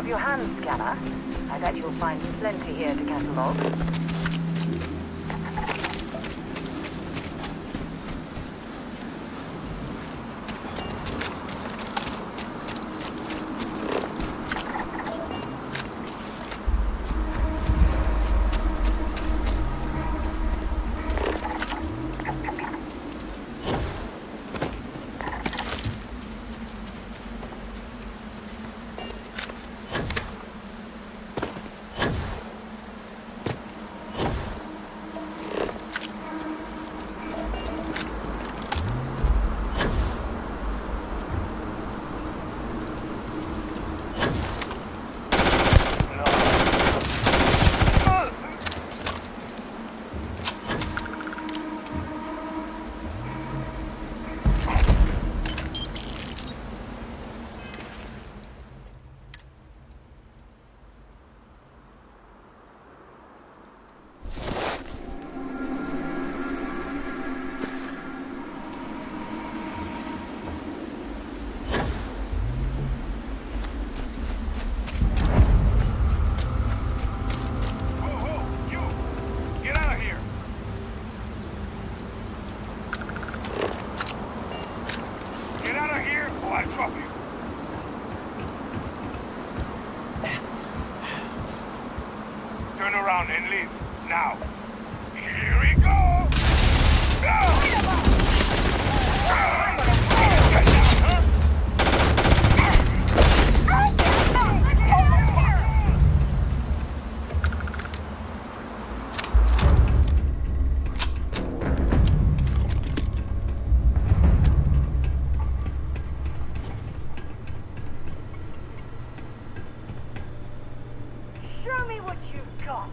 up your hand scanner. I bet you'll find plenty here to catalog. Turn around and leave. Now. Here we go! Show me what you've got.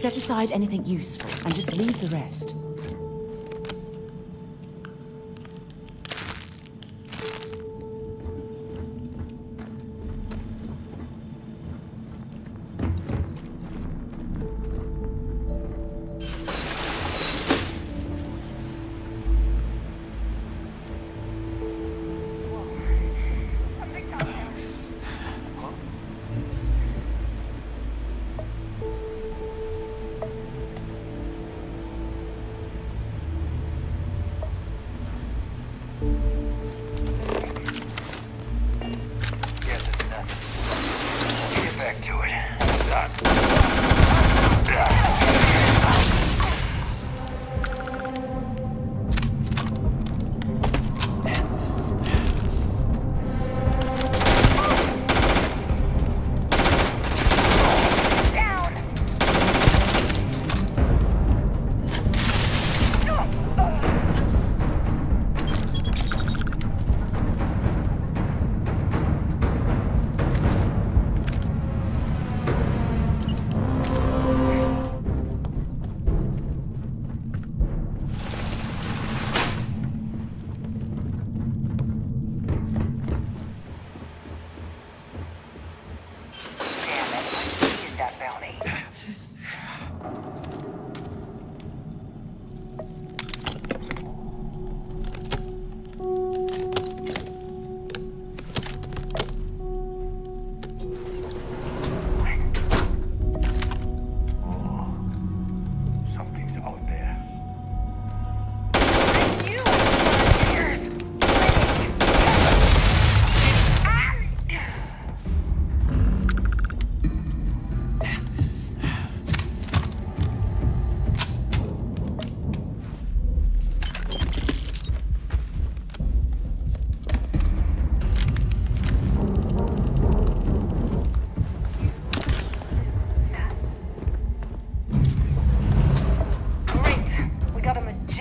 Set aside anything useful and just leave the rest.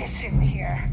competition here.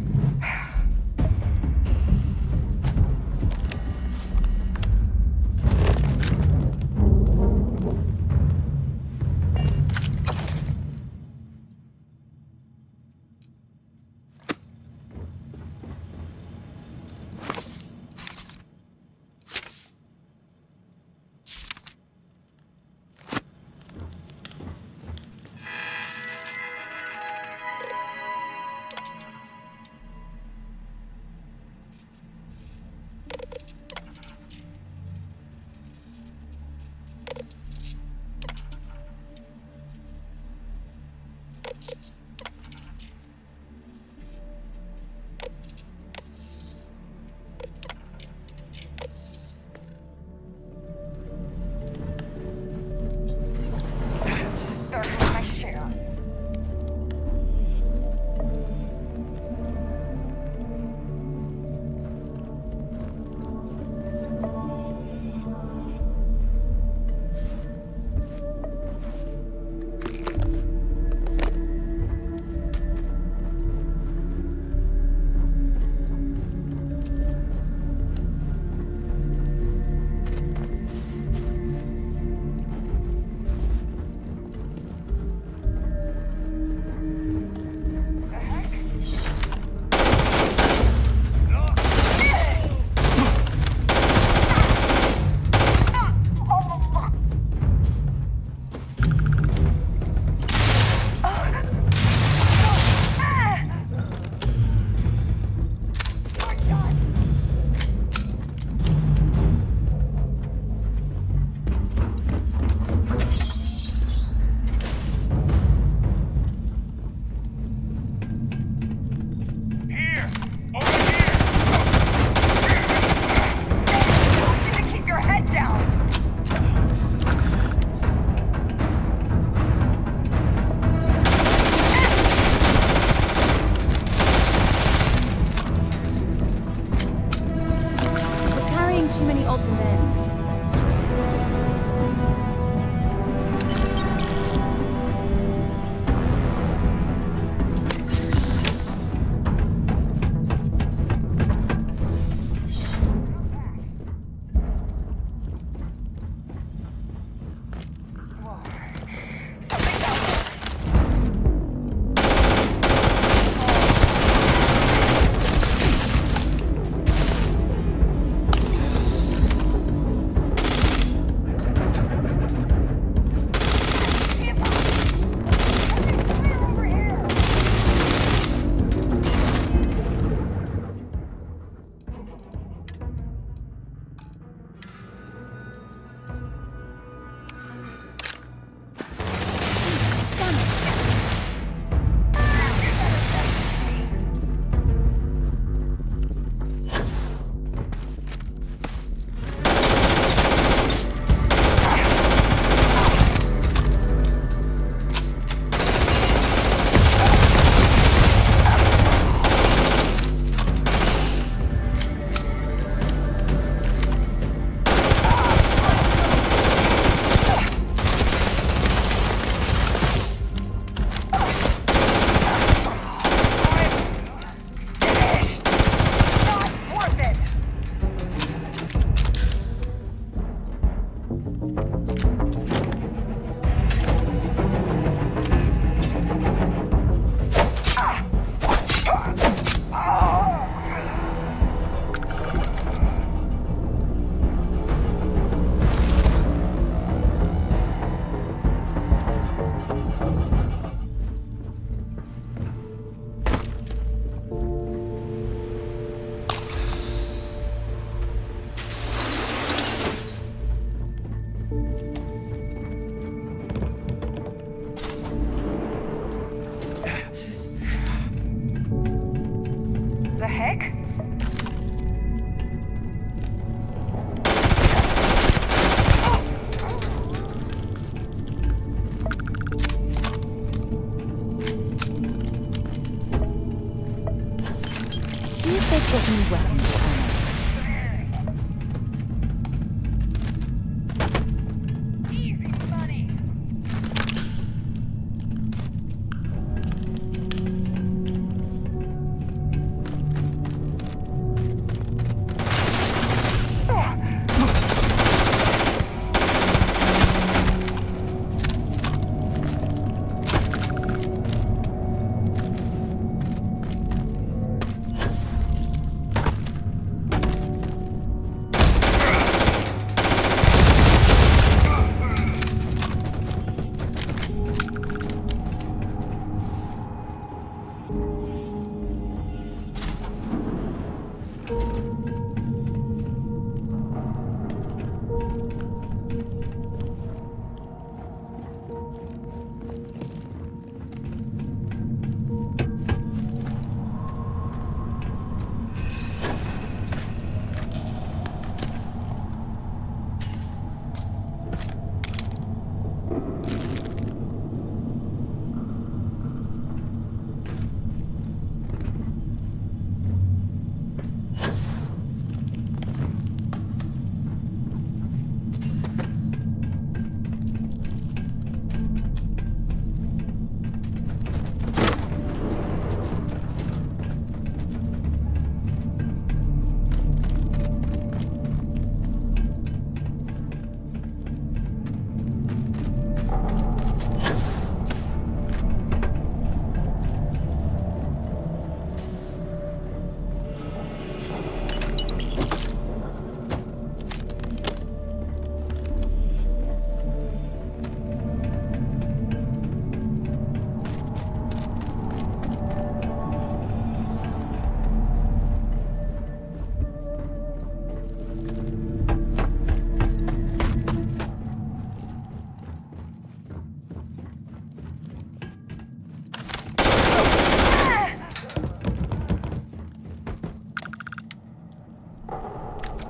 Get new weapons or ammo.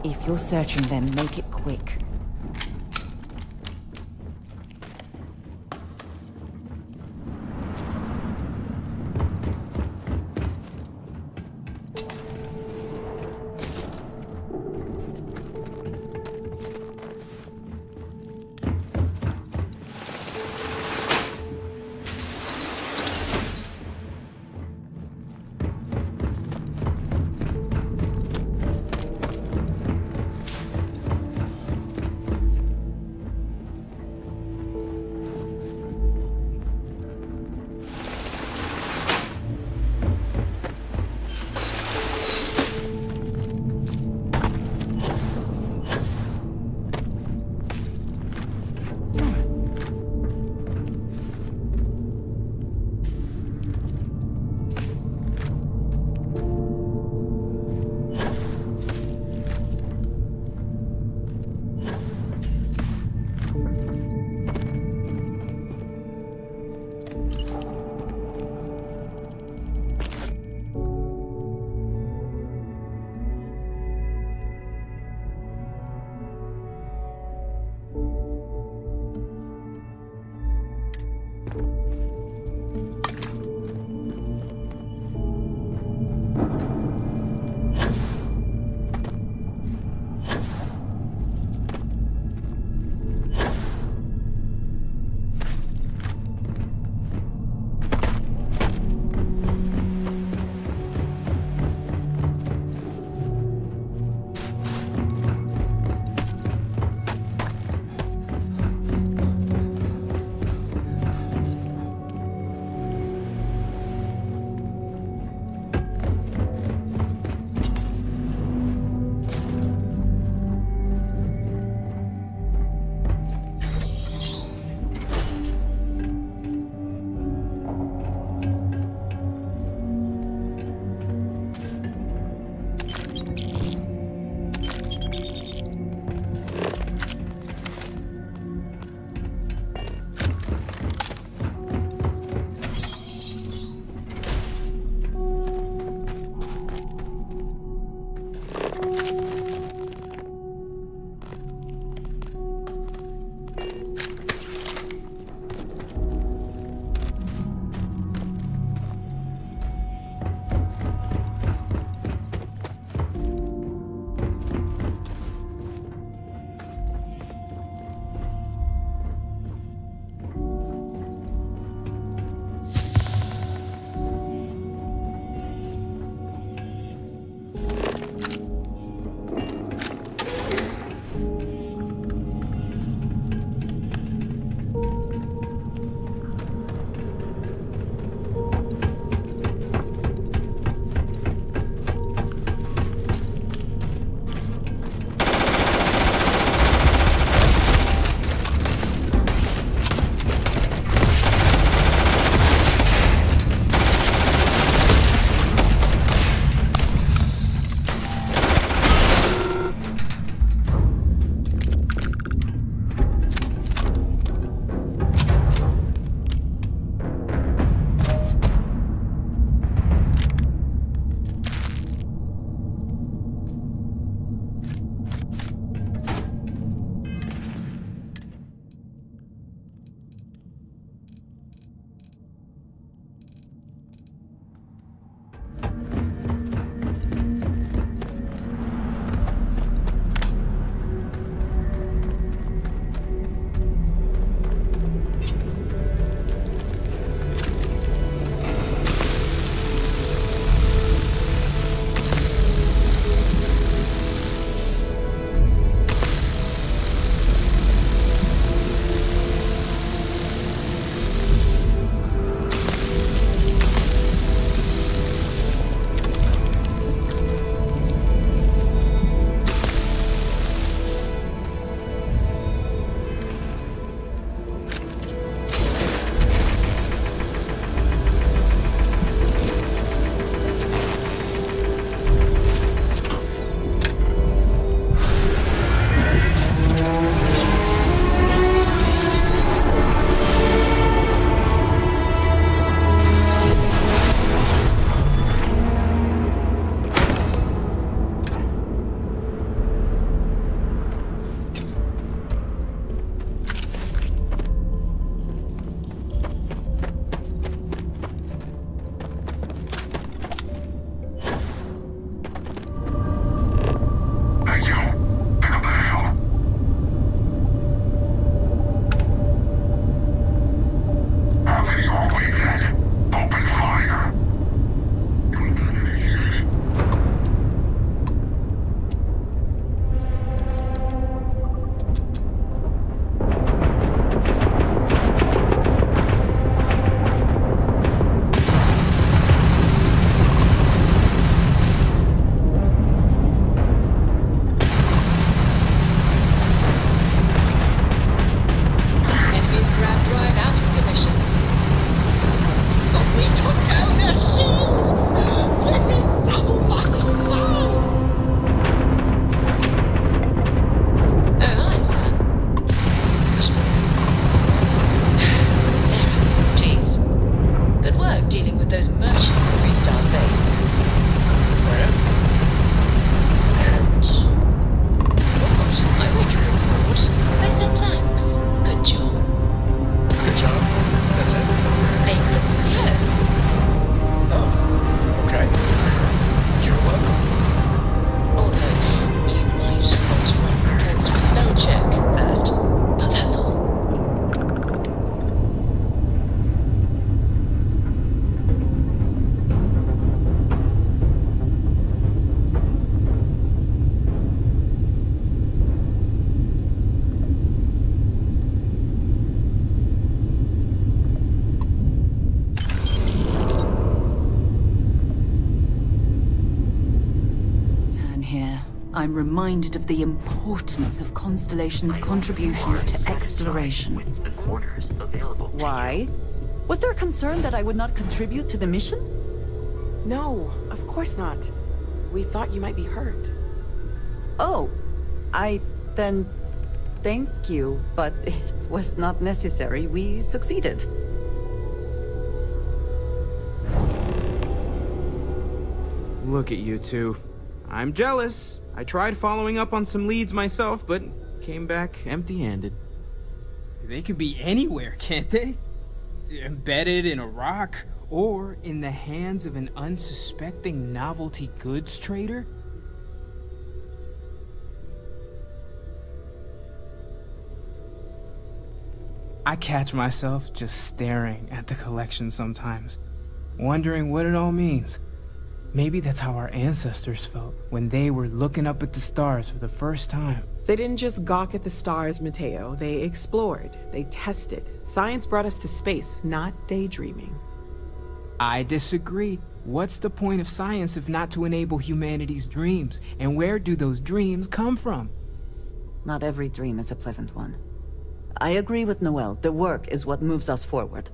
If you're searching them, make it quick. I'm reminded of the importance of Constellation's contributions to exploration. Why? Was there a concern that I would not contribute to the mission? No, of course not. We thought you might be hurt. Oh, then thank you, but it was not necessary. We succeeded. Look at you two. I'm jealous. I tried following up on some leads myself, but came back empty-handed. They could be anywhere, can't they? Embedded in a rock, or in the hands of an unsuspecting novelty goods trader? I catch myself just staring at the collection sometimes, wondering what it all means. Maybe that's how our ancestors felt when they were looking up at the stars for the first time. They didn't just gawk at the stars, Mateo. They explored. They tested. Science brought us to space, not daydreaming. I disagree. What's the point of science if not to enable humanity's dreams? And where do those dreams come from? Not every dream is a pleasant one. I agree with Noel. The work is what moves us forward.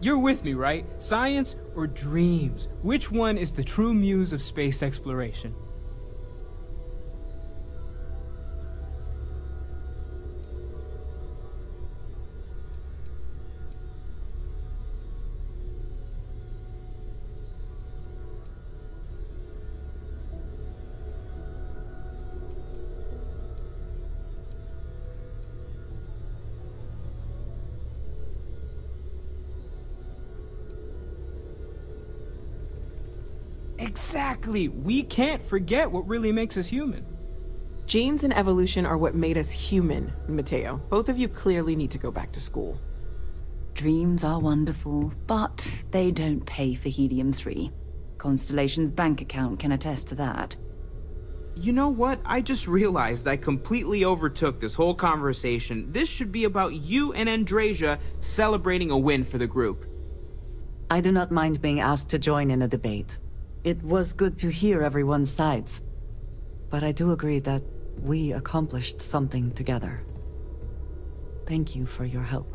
You're with me, right? Science or dreams? Which one is the true muse of space exploration? Exactly! We can't forget what really makes us human. Genes and evolution are what made us human, Mateo. Both of you clearly need to go back to school. Dreams are wonderful, but they don't pay for helium-3. Constellation's bank account can attest to that. You know what? I just realized I completely overtook this whole conversation. This should be about you and Andrasia celebrating a win for the group. I do not mind being asked to join in a debate. It was good to hear everyone's sides. But I do agree that we accomplished something together. Thank you for your help.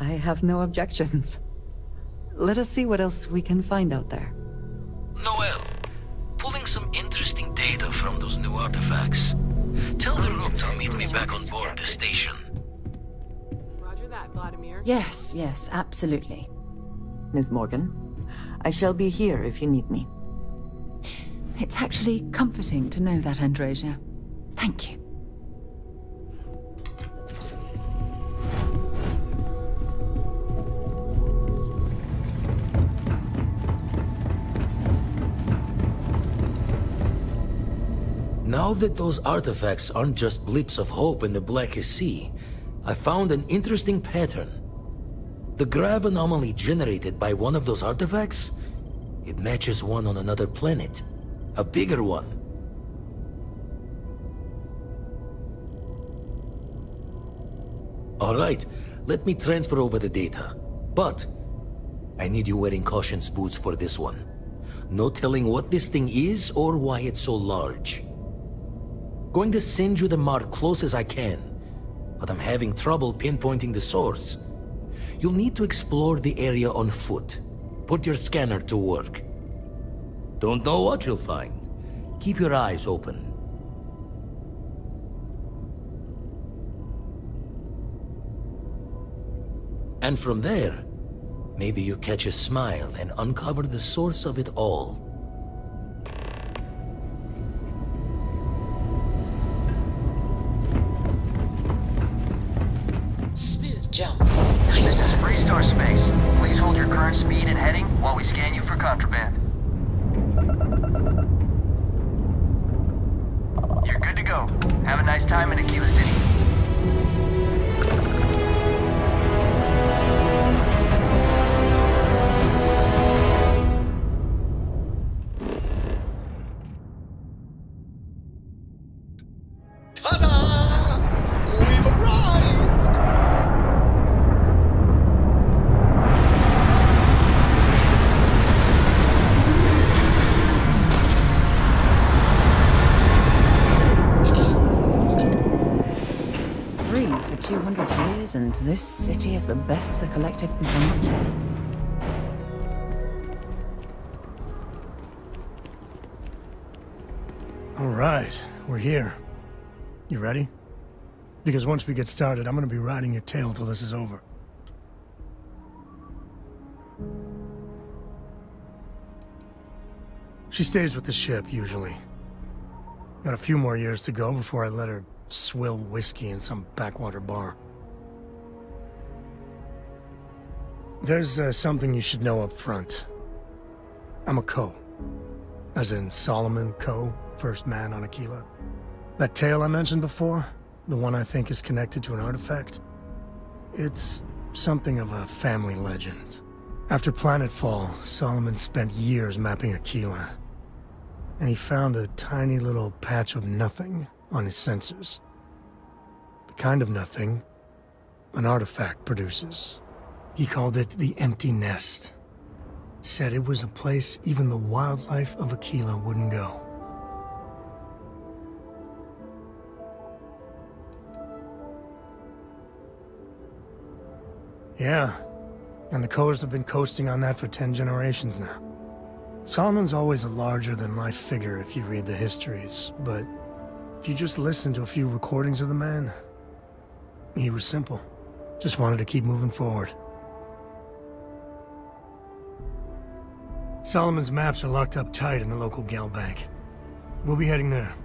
I have no objections. Let us see what else we can find out there. Noel, pulling some interesting data from those new artifacts. Tell the Rook to meet me back on board the station. Roger that, Vladimir. Yes, absolutely. Ms. Morgan, I shall be here if you need me. It's actually comforting to know that, Andrasia. Thank you. Now that those artifacts aren't just blips of hope in the Blackest Sea, I found an interesting pattern. The grav anomaly generated by one of those artifacts, it matches one on another planet. A bigger one. Alright, let me transfer over the data. But I need you wearing caution's boots for this one. No telling what this thing is or why it's so large. Going to send you the mark close as I can, but I'm having trouble pinpointing the source. You'll need to explore the area on foot. Put your scanner to work. Don't know what you'll find. Keep your eyes open. And from there, maybe you catch a smile and uncover the source of it all. Jump. Nice one. Restore space. Please hold your current speed and heading while we scan you for contraband. You're good to go. Have a nice time in Aquila City. Ta-da! We've arrived! free for 200 years, and this city is the best the Collective can come up with. All right, we're here. You ready? Because once we get started, I'm gonna be riding your tail till this is over. She stays with the ship, usually. Got a few more years to go before I let her swill whiskey in some backwater bar. There's something you should know up front. I'm a Co. As in Solomon Co., first man on Aquila. That tale I mentioned before, the one I think is connected to an artifact, it's something of a family legend. After planetfall, Solomon spent years mapping Aquila, and he found a tiny little patch of nothing on his sensors. The kind of nothing an artifact produces. He called it the Empty Nest. Said it was a place even the wildlife of Aquila wouldn't go. Yeah, and the Coast have been coasting on that for 10 generations now. Solomon's always a larger-than-life figure if you read the histories, but if you just listen to a few recordings of the man, he was simple. Just wanted to keep moving forward. Solomon's maps are locked up tight in the local gal bank. We'll be heading there.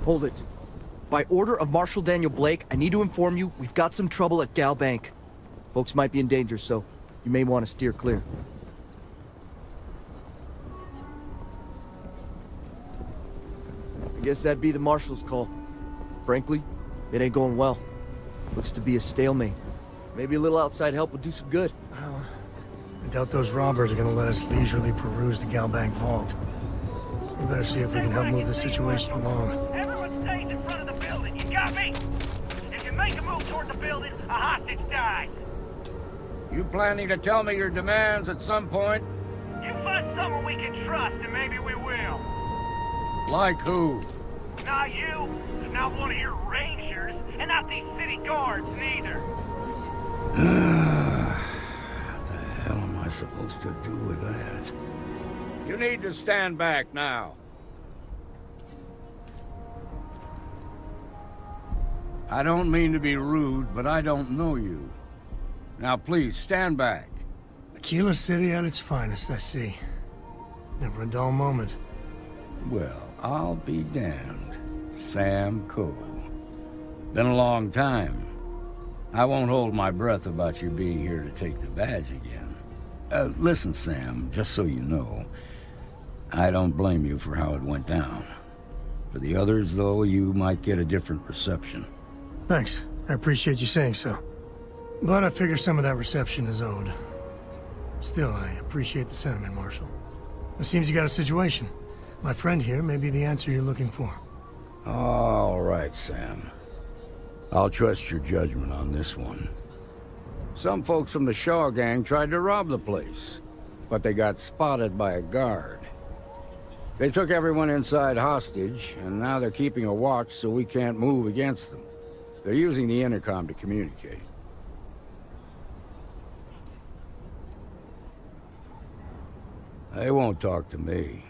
Hold it. By order of Marshal Daniel Blake, I need to inform you we've got some trouble at Gal Bank. Folks might be in danger, so you may want to steer clear. I guess that'd be the Marshal's call. Frankly, it ain't going well. Looks to be a stalemate. Maybe a little outside help would do some good. Well, I doubt those robbers are gonna let us leisurely peruse the Gal Bank vault. We better see if we can help move this situation along. Everyone stays in front of the building. You got me? If you make a move toward the building, a hostage dies. You planning to tell me your demands at some point? You find someone we can trust, and maybe we will. Like who? Not you, not one of your rangers, and not these city guards, neither. What the hell am I supposed to do with that? You need to stand back now. I don't mean to be rude, but I don't know you. Now please, stand back. Aquila City at its finest, I see. Never a dull moment. Well, I'll be damned. Sam Cole. Been a long time. I won't hold my breath about you being here to take the badge again. Listen, Sam, just so you know, I don't blame you for how it went down. For the others, though, you might get a different reception. Thanks. I appreciate you saying so. But I figure some of that reception is owed. Still, I appreciate the sentiment, Marshal. It seems you got a situation. My friend here may be the answer you're looking for. All right, Sam. I'll trust your judgment on this one. Some folks from the Shaw gang tried to rob the place, but they got spotted by a guard. They took everyone inside hostage, and now they're keeping a watch so we can't move against them. They're using the intercom to communicate. They won't talk to me.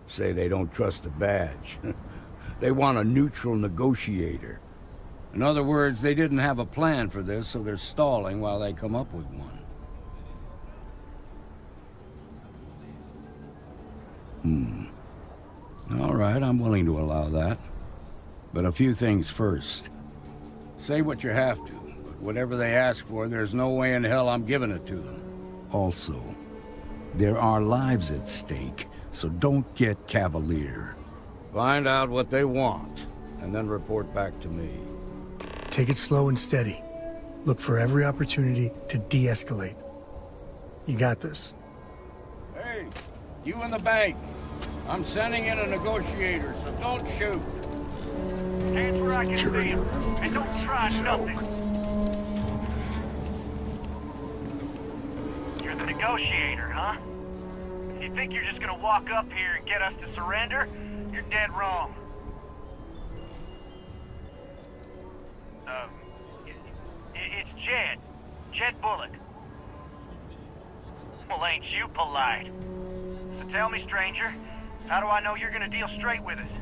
Say they don't trust the badge. They want a neutral negotiator. In other words, they didn't have a plan for this, so they're stalling while they come up with one. All right, I'm willing to allow that. But a few things first. Say what you have to, but whatever they ask for, there's no way in hell I'm giving it to them. Also, there are lives at stake, so don't get cavalier. Find out what they want, and then report back to me. Take it slow and steady. Look for every opportunity to de-escalate. You got this. Hey, You in the bank. I'm sending in a negotiator, so don't shoot. Hands where I can see him. And don't try nothing. You're the negotiator, huh? If you think you're just gonna walk up here and get us to surrender, you're dead wrong. It's Jed. Jed Bullock. Well, ain't you polite? So tell me, stranger, how do I know you're gonna deal straight with us?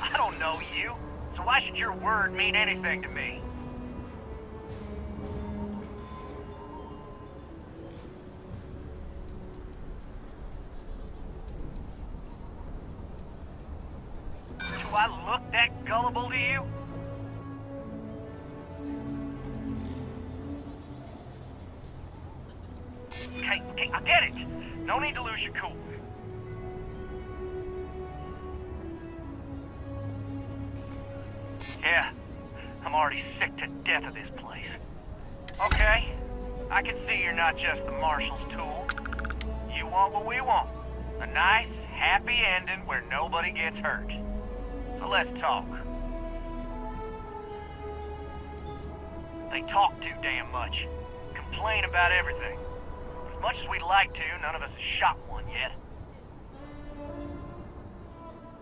I don't know you, so why should your word mean anything to me? Do I look that gullible to you? Okay, I get it. No need to lose your cool. Yeah, I'm already sick to death of this place. Okay, I can see you're not just the Marshal's tool. You want what we want. A nice, happy ending where nobody gets hurt. So let's talk. They talk too damn much. Complain about everything. As much as we'd like to, none of us has shot one yet.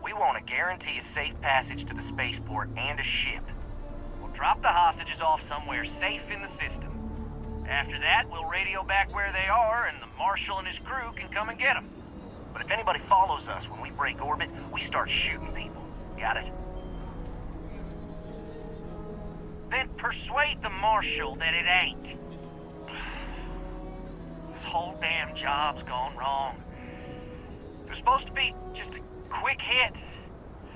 We want to guarantee a safe passage to the spaceport and a ship. We'll drop the hostages off somewhere safe in the system. After that, we'll radio back where they are, and the Marshal and his crew can come and get them. But if anybody follows us when we break orbit, we start shooting people. Got it? Then persuade the Marshal that it ain't. This whole damn job's gone wrong. It was supposed to be just a quick hit.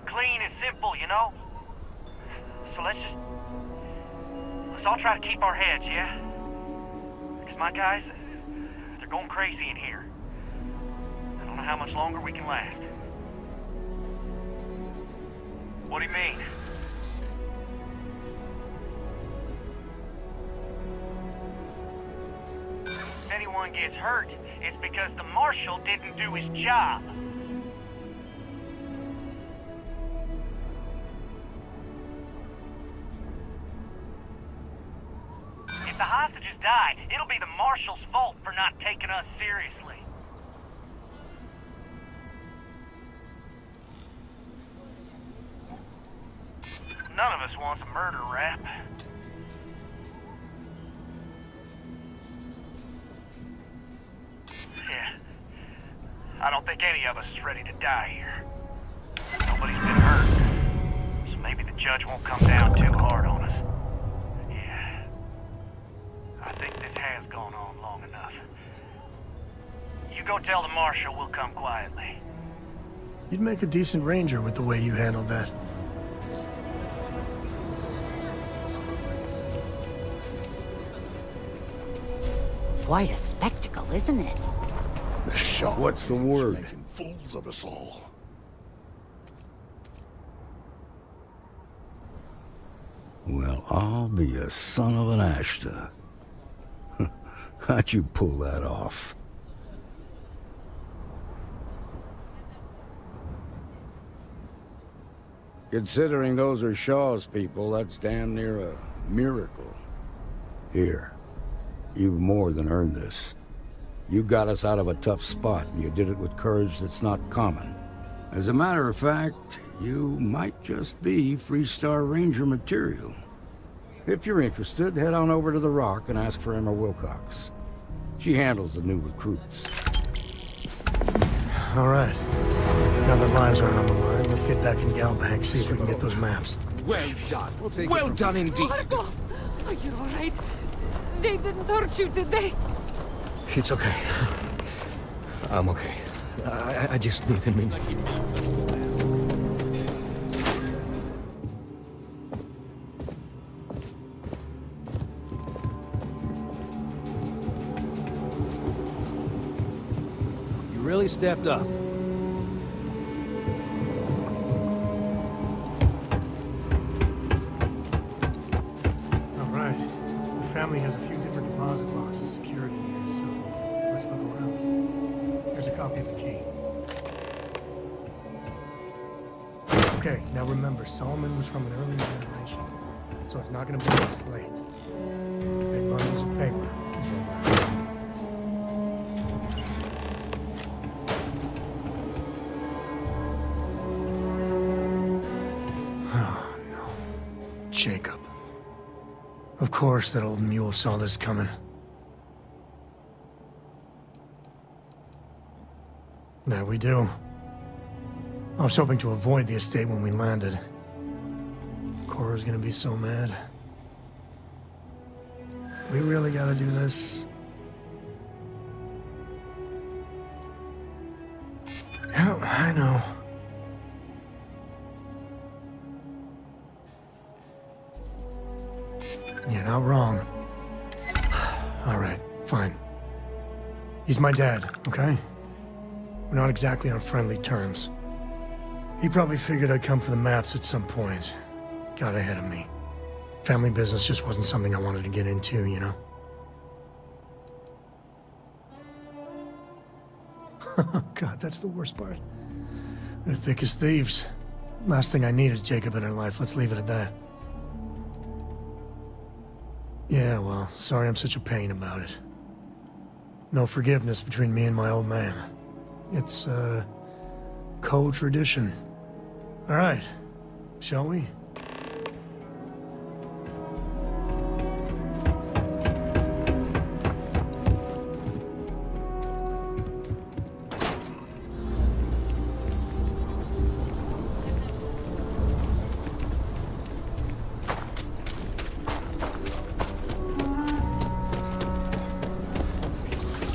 Clean and simple, you know? So let's all try to keep our heads, yeah? Because my guys, they're going crazy in here. I don't know how much longer we can last. What do you mean? If anyone gets hurt, it's because the Marshal didn't do his job. If the hostages die, it'll be the Marshal's fault for not taking us seriously. None of us wants a murder rap. Yeah. I don't think any of us is ready to die here. Nobody's been hurt. So maybe the judge won't come down too hard on us. Yeah. I think this has gone on long enough. You go tell the Marshal we'll come quietly. You'd make a decent ranger with the way you handled that. Quite a spectacle, isn't it? The shock. What's the word? Making fools of us all. Well, I'll be a son of an Ashta. How'd you pull that off? Considering those are Shaw's people, that's damn near a miracle. Here. You've more than earned this. You got us out of a tough spot, and you did it with courage that's not common. As a matter of fact, you might just be Freestar Ranger material. If you're interested, head on over to the Rock and ask for Emma Wilcox. She handles the new recruits. All right. Now that lives aren't on the line, let's get back in Galbank, see if we can get those maps. Well done. Well done indeed. Marco! Are you all right? They didn't hurt you, did they? It's okay. I'm okay. I just need a minute. You really stepped up. All right. The family has a few different deposit boxes secured in here, so let's look around. copy of the key. Okay, now remember, Solomon was from an earlier generation, so it's not going to be a slate. Big bundles of paper is what matters. Oh, no. Jacob. Of course that old mule saw this coming. There we do. I was hoping to avoid the estate when we landed. Cora's gonna be so mad. We really gotta do this. Yeah, I know. You're not wrong. All right, fine. He's my dad, okay? We're not exactly on friendly terms. He probably figured I'd come for the maps at some point. Got ahead of me. Family business just wasn't something I wanted to get into, you know? God, that's the worst part. They're thick as thieves. Last thing I need is Jacob in her life. Let's leave it at that. Yeah, well, sorry I'm such a pain about it. No forgiveness between me and my old man. It's, co-tradition. All right, shall we?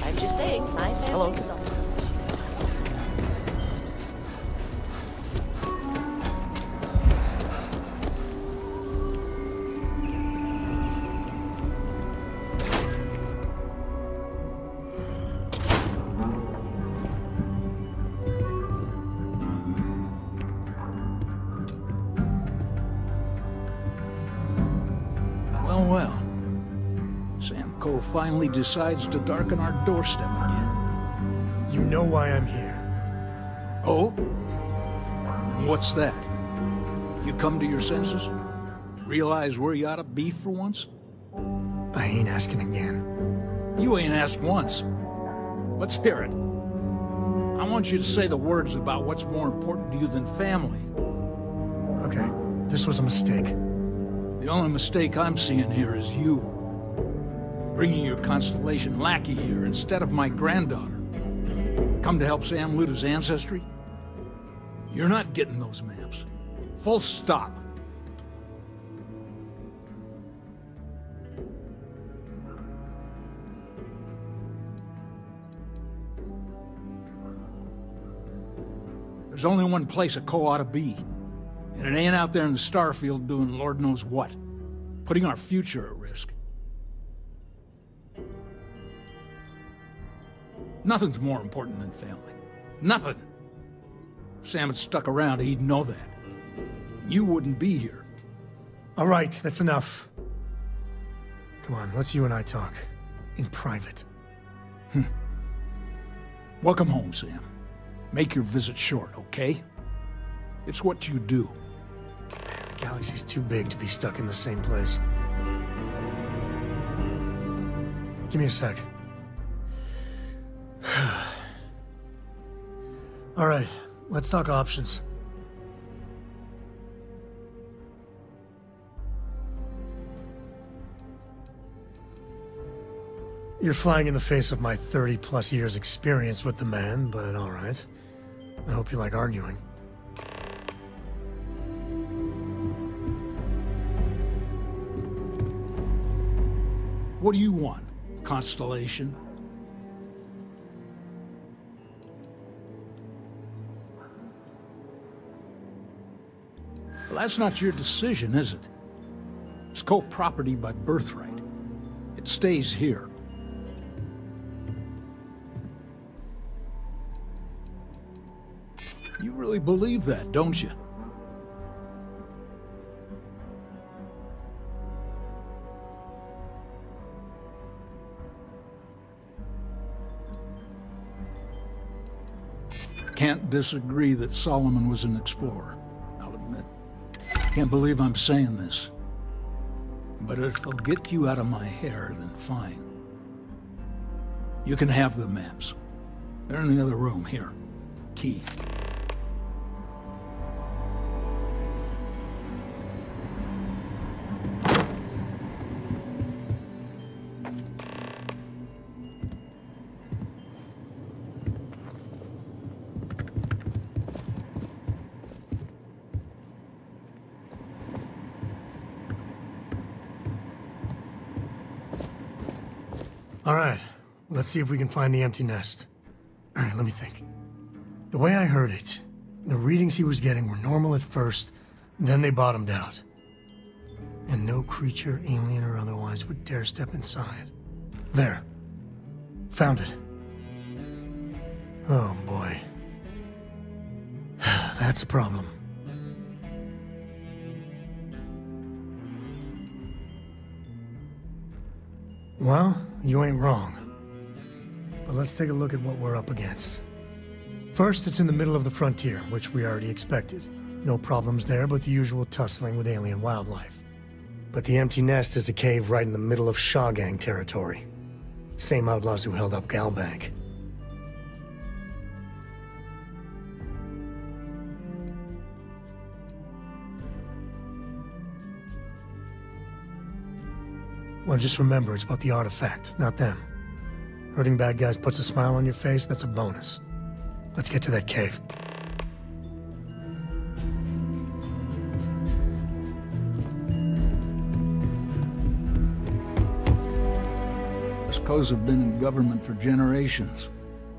I'm just saying, my family is on. Well, well. Sam Coe finally decides to darken our doorstep again. You know why I'm here. Oh? And what's that? You come to your senses? Realize where you ought to be for once? I ain't asking again. You ain't asked once. Let's hear it. I want you to say the words about what's more important to you than family. Okay, this was a mistake. The only mistake I'm seeing here is you. Bringing your Constellation lackey here instead of my granddaughter. Come to help Sam loot his ancestry? You're not getting those maps. Full stop. There's only one place a Co ought to be. And it ain't out there in the Starfield doing Lord knows what. Putting our future at risk. Nothing's more important than family. Nothing. If Sam had stuck around, he'd know that. You wouldn't be here. All right, that's enough. Come on, let's you and I talk. In private. Welcome home, Sam. Make your visit short, okay? It's what you do. The galaxy's too big to be stuck in the same place. Give me a sec. All right, let's talk options. You're flying in the face of my 30+ years experience with the man, but all right. I hope you like arguing. What do you want, Constellation? Well, that's not your decision, is it? It's co-property by birthright. It stays here. You really believe that, don't you? can't disagree that Solomon was an explorer, I'll admit. Can't believe I'm saying this. But if it'll get you out of my hair, then fine. You can have the maps. They're in the other room, here. Key. All right, let's see if we can find the empty nest. All right, let me think. The way I heard it, the readings he was getting were normal at first, then they bottomed out. And no creature, alien or otherwise, would dare step inside. There. Found it. Oh boy. That's a problem. Well, you ain't wrong. But let's take a look at what we're up against. First, it's in the middle of the frontier, which we already expected. No problems there, but the usual tussling with alien wildlife. But the empty nest is a cave right in the middle of Shaw Gang territory. Same outlaws who held up Galbank. Well, just remember, it's about the artifact, not them. Hurting bad guys puts a smile on your face, that's a bonus. Let's get to that cave. Us Co's have been in government for generations,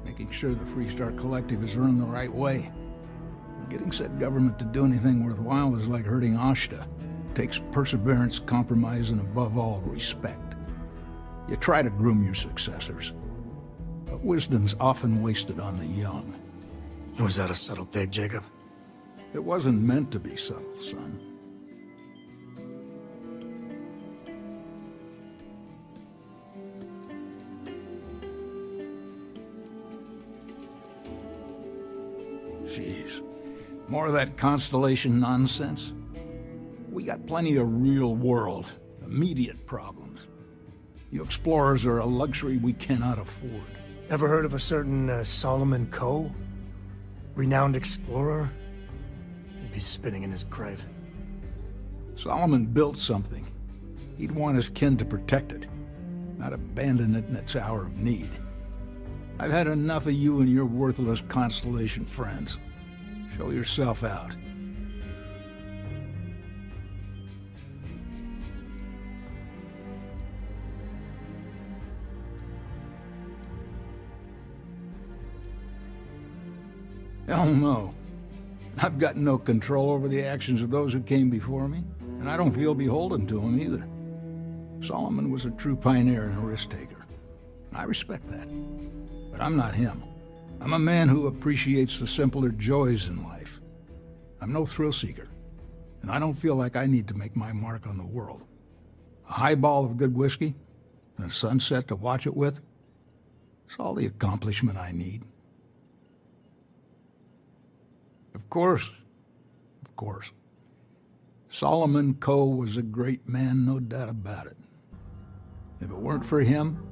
making sure the Freestar Collective is run the right way. Getting said government to do anything worthwhile is like hurting Ashta. Takes perseverance, compromise, and above all, respect. You try to groom your successors, but wisdom's often wasted on the young. Was that a subtle dig, Jacob? It wasn't meant to be subtle, son. Jeez. More of that Constellation nonsense? We got plenty of real-world, immediate problems. You explorers are a luxury we cannot afford. Ever heard of a certain Solomon Coe? Renowned explorer? He'd be spinning in his grave. Solomon built something. He'd want his kin to protect it, not abandon it in its hour of need. I've had enough of you and your worthless Constellation friends. Show yourself out. Hell no. I've got no control over the actions of those who came before me, and I don't feel beholden to them either. Solomon was a true pioneer and a risk-taker. I respect that. But I'm not him. I'm a man who appreciates the simpler joys in life. I'm no thrill-seeker, and I don't feel like I need to make my mark on the world. A highball of good whiskey, and a sunset to watch it with, it's all the accomplishment I need. Of course. Solomon Coe was a great man, no doubt about it. If it weren't for him,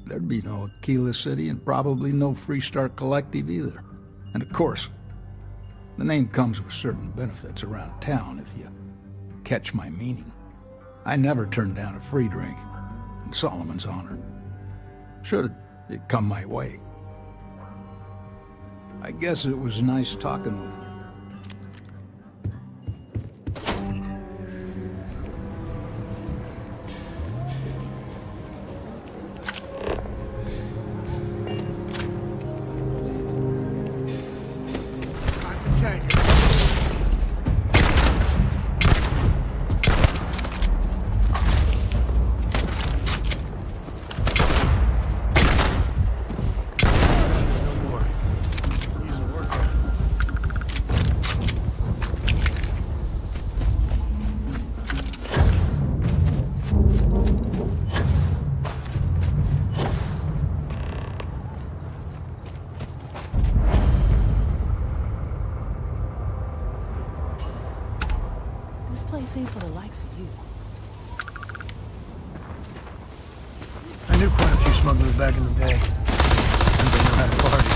there'd be no Aquila City and probably no Freestar Collective either. And of course, the name comes with certain benefits around town if you catch my meaning. I never turned down a free drink in Solomon's honor. Should it come my way. I guess it was nice talking with you. place ain't for the likes of you. I knew quite a few smugglers back in the day. And they know how to party.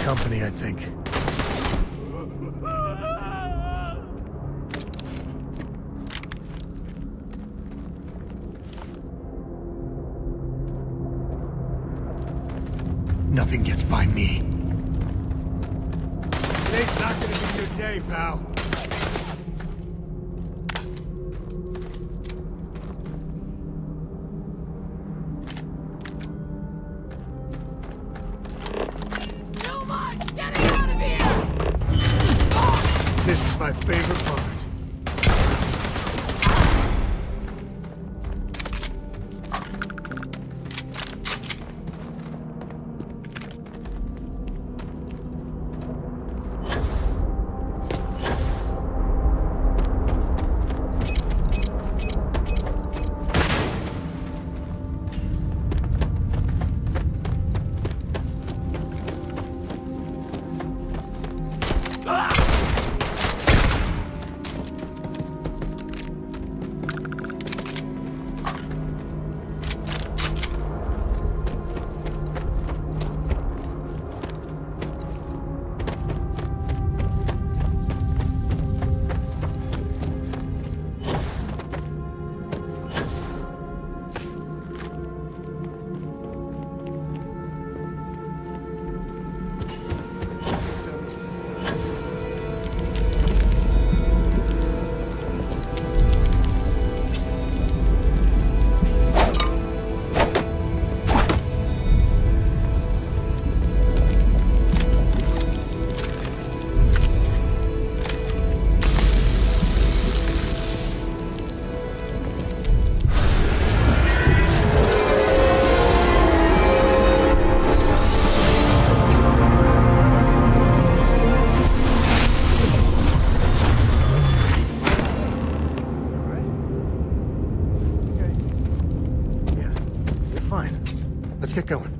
Company, I think. Nothing gets by me. Today's not gonna be your day, pal. This is my favorite part. Let's get going.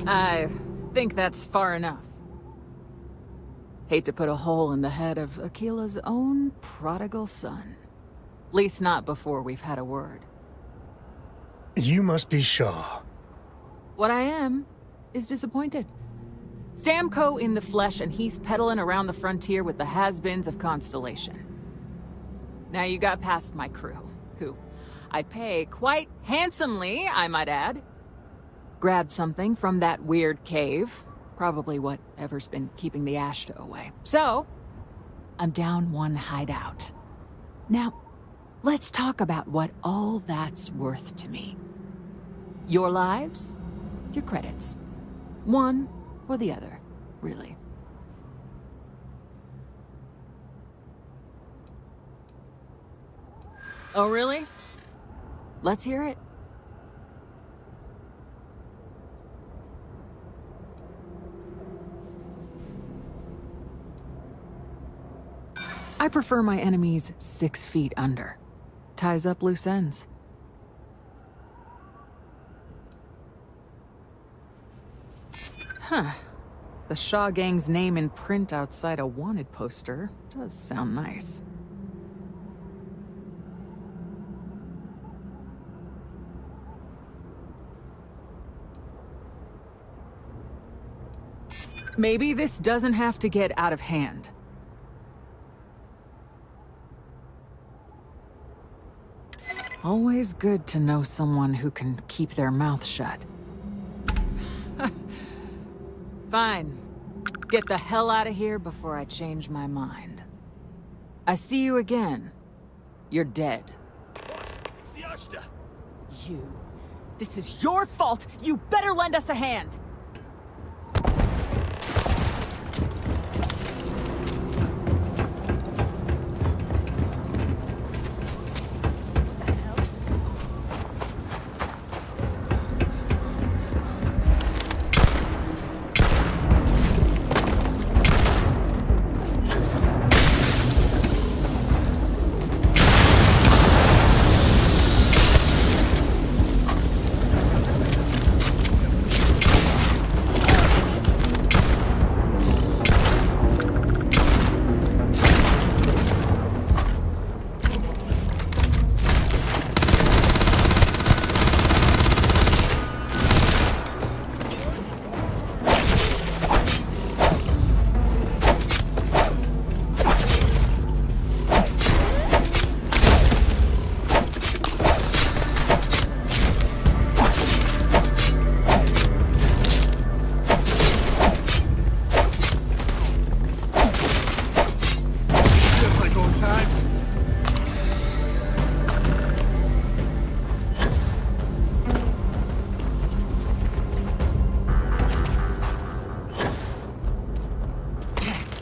I think that's far enough. Hate to put a hole in the head of Aquila's own prodigal son. Least not before we've had a word. You must be Shaw. What I am is disappointed. Samco in the flesh, and he's peddling around the frontier with the has-beens of Constellation. Now you got past my crew, who I pay quite handsomely, I might add. Grabbed something from that weird cave. Probably whatever's been keeping the Ashta away. So, I'm down one hideout. Now, let's talk about what all that's worth to me. Your lives, your credits. One or the other, really. Oh, really? Let's hear it. I prefer my enemies 6 feet under. Ties up loose ends. Huh. The Shaw Gang's name in print outside a wanted poster does sound nice. Maybe this doesn't have to get out of hand. Always good to know someone who can keep their mouth shut. Fine. Get the hell out of here before I change my mind. I see you again. You're dead. Boss, it's the Ashta. You. This is your fault! You better lend us a hand!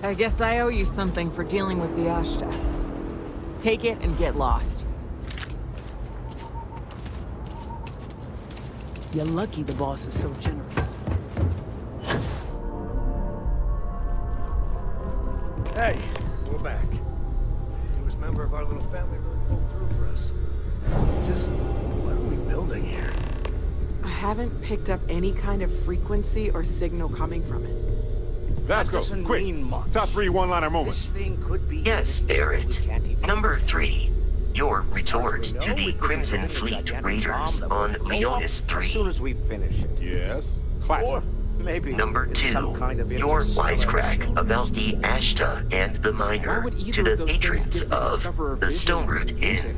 I guess I owe you something for dealing with the Ashta. Take it and get lost. You're lucky the boss is so generous. Hey, we're back. The newest member of our little family really pulled through for us. Just, what are we building here? I haven't picked up any kind of frequency or signal coming from it. Vasco, quick! Top 3 one-liner moments. This thing could be yes, Barrett. Number 3. Your retort to the Crimson Fleet Raiders on Leonis 3. As soon as we finish it. Yes. Classic. Or maybe Number 2. Kind of Your wisecrack about the Ashta and the Miner to the patrons of the Stone Root Inn.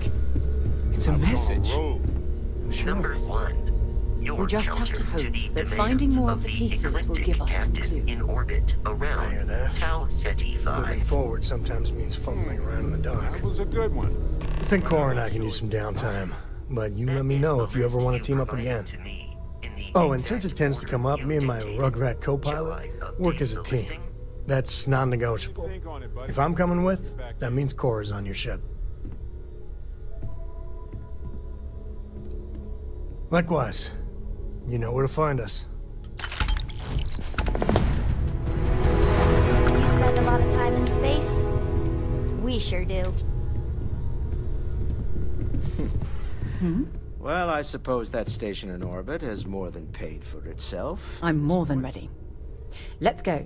It's a message. Number 1. We just have to hope that finding more of the pieces will give us some clue. In orbit around Tau Ceti 5. Moving forward sometimes means fumbling around in the dark. That was a good one. I think Cora and I can use some downtime, but you let me know if you ever want to team up again. Oh, and since it tends to come up, me and my Rugrat co-pilot work as a team. That's non-negotiable. If I'm coming with, that means Cora's on your ship. Likewise. You know where to find us. You spend a lot of time in space? We sure do. Well, I suppose that station in orbit has more than paid for itself. I'm more than ready. Let's go.